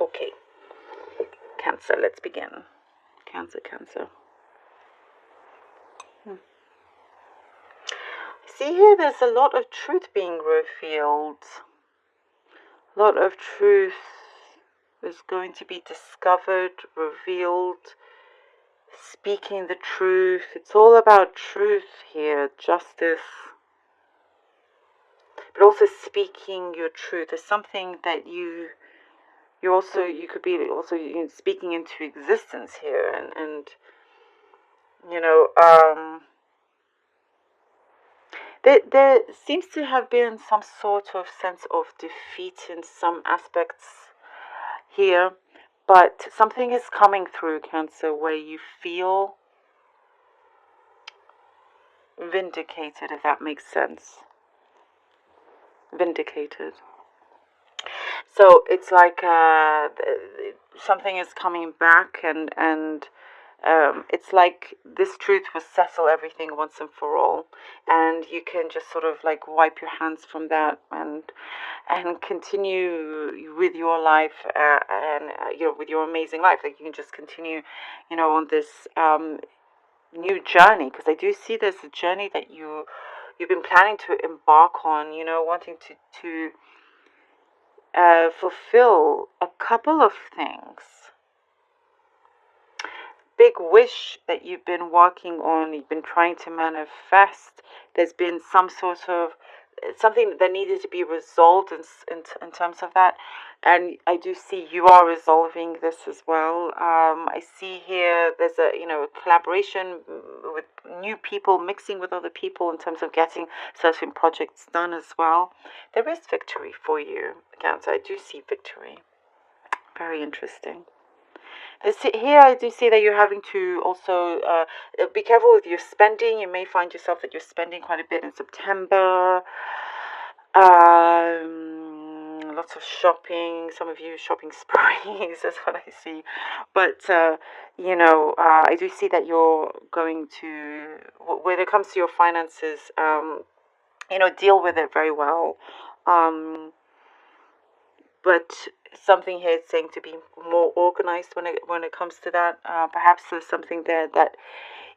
Okay, Cancer, let's begin. Cancer. See here, there's a lot of truth being revealed. A lot of truth is going to be discovered, revealed, speaking the truth. It's all about truth here, justice, but also speaking your truth. There's something that you could be also speaking into existence here, and there seems to have been some sort of sense of defeat in some aspects here, but something is coming through, Cancer, where you feel vindicated, if that makes sense. Vindicated. So it's like something is coming back, and it's like this truth will settle everything once and for all, and you can just sort of like wipe your hands from that and continue with your life, and with your amazing life. Like you can just continue, on this new journey, because I do see there's a journey that you've been planning to embark on, wanting to fulfill a couple of things. Big wish that you've been working on, you've been trying to manifest. There's been some sort of something that needed to be resolved in terms of that, and I do see you are resolving this as well. I see here there's a collaboration with new people, mixing with other people in terms of getting certain projects done as well. There is victory for you, Cancer. I do see victory. Very interesting. Here I do see that you're having to also be careful with your spending. You may find yourself that you're spending quite a bit in September. Lots of shopping. Some of you shopping sprees. That's what I see. But I do see that you're going to, when it comes to your finances, deal with it very well. But something here is saying to be more organized when it comes to that. Perhaps there's something there that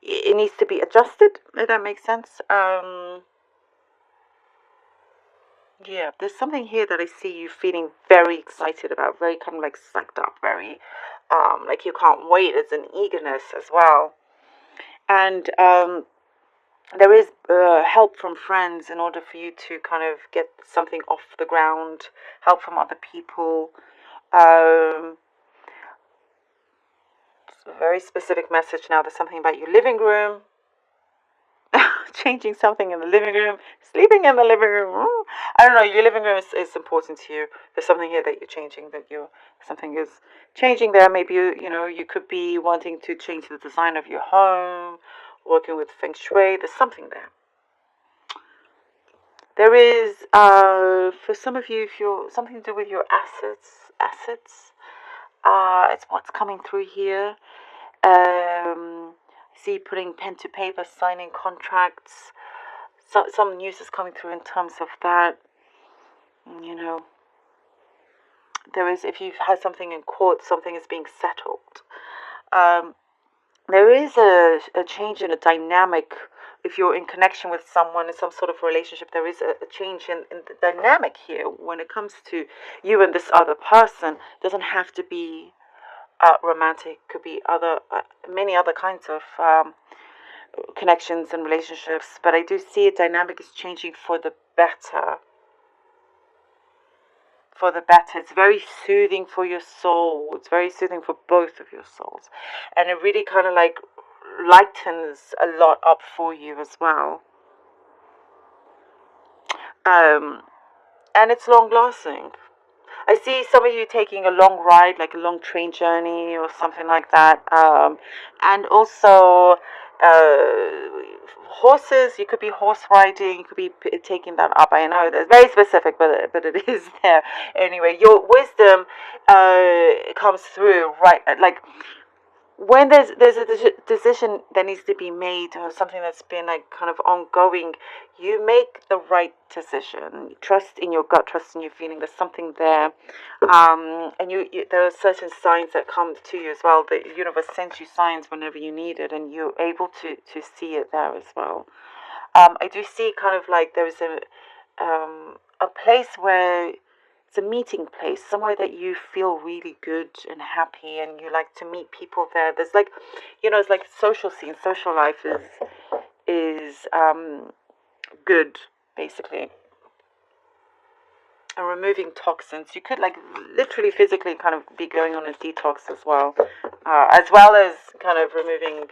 it needs to be adjusted, if that makes sense. Yeah, there's something here that I see you feeling very excited about, very kind of like psyched up, very like you can't wait. It's an eagerness as well, and there is help from friends in order for you to kind of get something off the ground. Help from other people. It's a very specific message now. There's something about your living room. Changing something in the living room, sleeping in the living room. I don't know, your living room is important to you. There's something here that you're changing, something is changing there. Maybe you could be wanting to change the design of your home, working with Feng Shui. There's something there. There is, for some of you, if you're something to do with your assets, it's what's coming through here. See, putting pen to paper, signing contracts. Some news is coming through in terms of that. There is, if you've had something in court, something is being settled. There is a change in a dynamic. If you're in connection with someone in some sort of relationship, there is a change in the dynamic here when it comes to you and this other person. It doesn't have to be romantic. Could be many other kinds of connections and relationships. But I do see a dynamic is changing for the better. For the better. It's very soothing for your soul. It's very soothing for both of your souls, and it really kind of like lightens a lot up for you as well. And it's long lasting. I see some of you taking a long ride, like a long train journey or something like that. And also horses. You could be horse riding. You could be taking that up. I know that's very specific, but it is there anyway. Your wisdom comes through, right? Like when there's a decision that needs to be made, or something that's been like kind of ongoing, you make the right decision. Trust in your gut, trust in your feeling. There's something there, and there are certain signs that come to you as well. The universe sends you signs whenever you need it, and you're able to see it there as well. I do see kind of like there is a place where it's a meeting place, somewhere that you feel really good and happy, and you like to meet people there. There's like, it's like social scene, social life is good, basically. And removing toxins, you could like literally physically kind of be going on a detox as well as kind of removing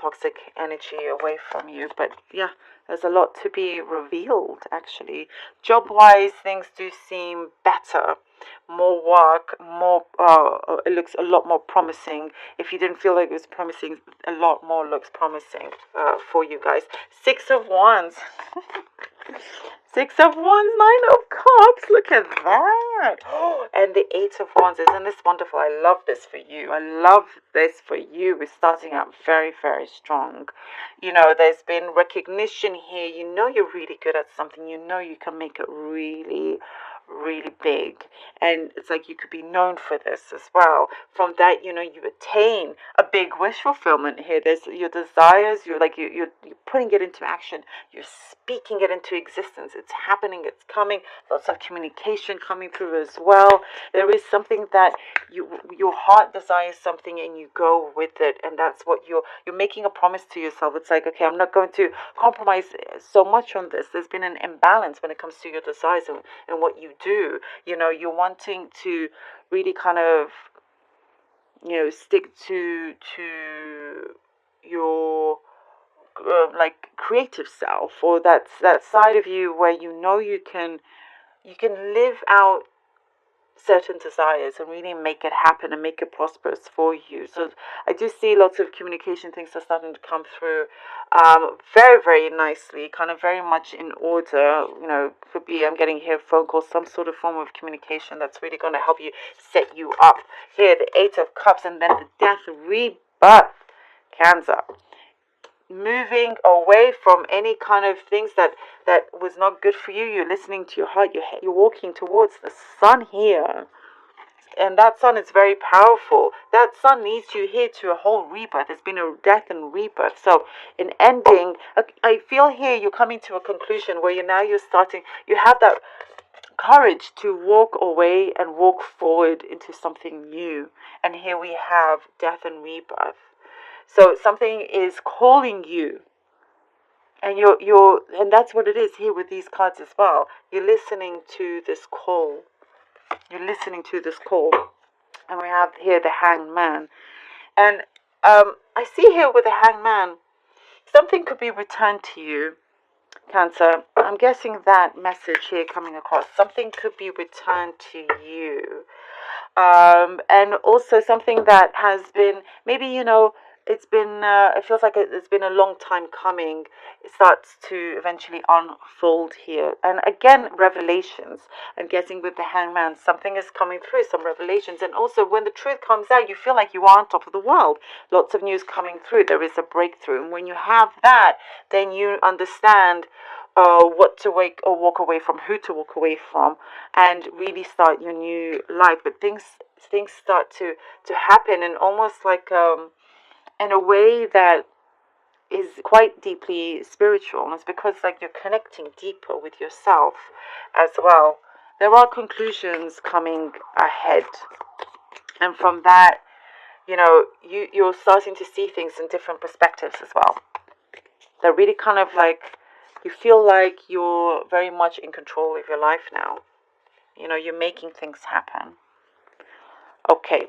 toxic energy away from you. But yeah, there's a lot to be revealed actually. Job wise, things do seem better. More work, more. It looks a lot more promising. If you didn't feel like it was promising, a lot more looks promising for you guys. 6 of Wands. 6 of Wands, 9 of Cups. Look at that. And the 8 of Wands. Isn't this wonderful? I love this for you. I love this for you. We're starting out very, very strong. There's been recognition here. You're really good at something. You can make it really, really big, and it's like you could be known for this as well. From that, you attain a big wish fulfillment here. There's your desires. You're putting it into action. You're speaking it into existence. It's happening. It's coming. Lots of communication coming through as well. There is something that your heart desires something, and you go with it, and that's what you're making a promise to yourself. It's like, okay, I'm not going to compromise so much on this. There's been an imbalance when it comes to your desires and what you do. You're wanting to really kind of stick to your like creative self, or that side of you where you can live out certain desires and really make it happen and make it prosperous for you. So I do see lots of communication things are starting to come through very, very nicely, kind of very much in order. Could be, I'm getting here phone calls, some sort of form of communication that's really going to help you, set you up. Here, the 8 of Cups, and then the Death, rebirth, Cancer. Moving away from any kind of things that was not good for you. You're listening to your heart. You're walking towards the sun here, and that sun is very powerful. That sun leads you here to a whole rebirth. It's been a death and rebirth. So in ending, I feel here you're coming to a conclusion where you're starting. You have that courage to walk away and walk forward into something new. And here we have death and rebirth. So something is calling you, and and that's what it is here with these cards as well. You're listening to this call. You're listening to this call, and we have here the Hanged Man, and I see here with the Hanged Man, something could be returned to you, Cancer. I'm guessing that message here coming across. Something could be returned to you, and also something that has been maybe it's been it feels like it's been a long time coming. It starts to eventually unfold here, and again, revelations. I'm guessing with the Hangman, something is coming through, some revelations. And also when the truth comes out, you feel like you are on top of the world. Lots of news coming through. There is a breakthrough, and when you have that, then you understand what to walk away from, who to walk away from, and really start your new life. But things start to happen, and almost like in a way that is quite deeply spiritual. And it's because like you're connecting deeper with yourself as well. There are conclusions coming ahead, and from that, you're starting to see things in different perspectives as well. They're really kind of like, you feel like you're very much in control of your life now. You're making things happen. Okay.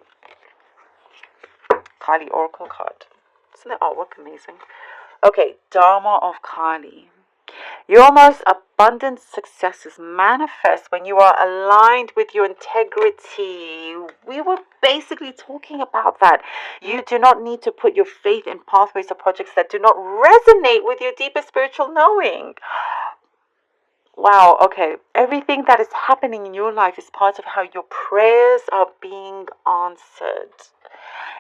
Kali Oracle card. Isn't the artwork amazing? Okay, Dharma of Kali. Your most abundant successes manifest when you are aligned with your integrity. We were basically talking about that. You do not need to put your faith in pathways or projects that do not resonate with your deepest spiritual knowing. Wow, okay. Everything that is happening in your life is part of how your prayers are being answered.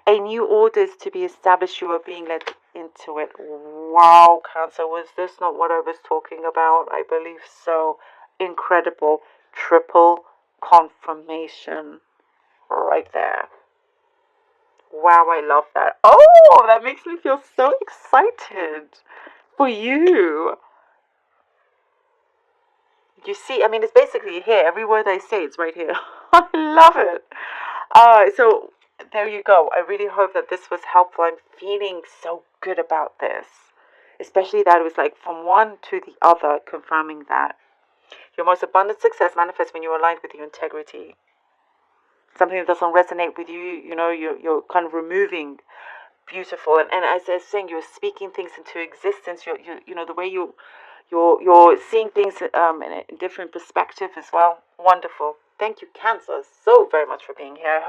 A new order is to be established. You are being led into it. Wow, Cancer, was this not what I was talking about? I believe so. Incredible. Triple confirmation right there. Wow, I love that. Oh, that makes me feel so excited for you. You see, I mean, it's basically here. Every word I say, it's right here. I love it. So there you go. I really hope that this was helpful. I'm feeling so good about this, especially that it was like from one to the other, confirming that your most abundant success manifests when you're aligned with your integrity. Something that doesn't resonate with you, you're kind of removing. Beautiful. And as I was saying, you're speaking things into existence. The way you're seeing things in a different perspective as well. Wonderful. Thank you, Cancer, so very much for being here.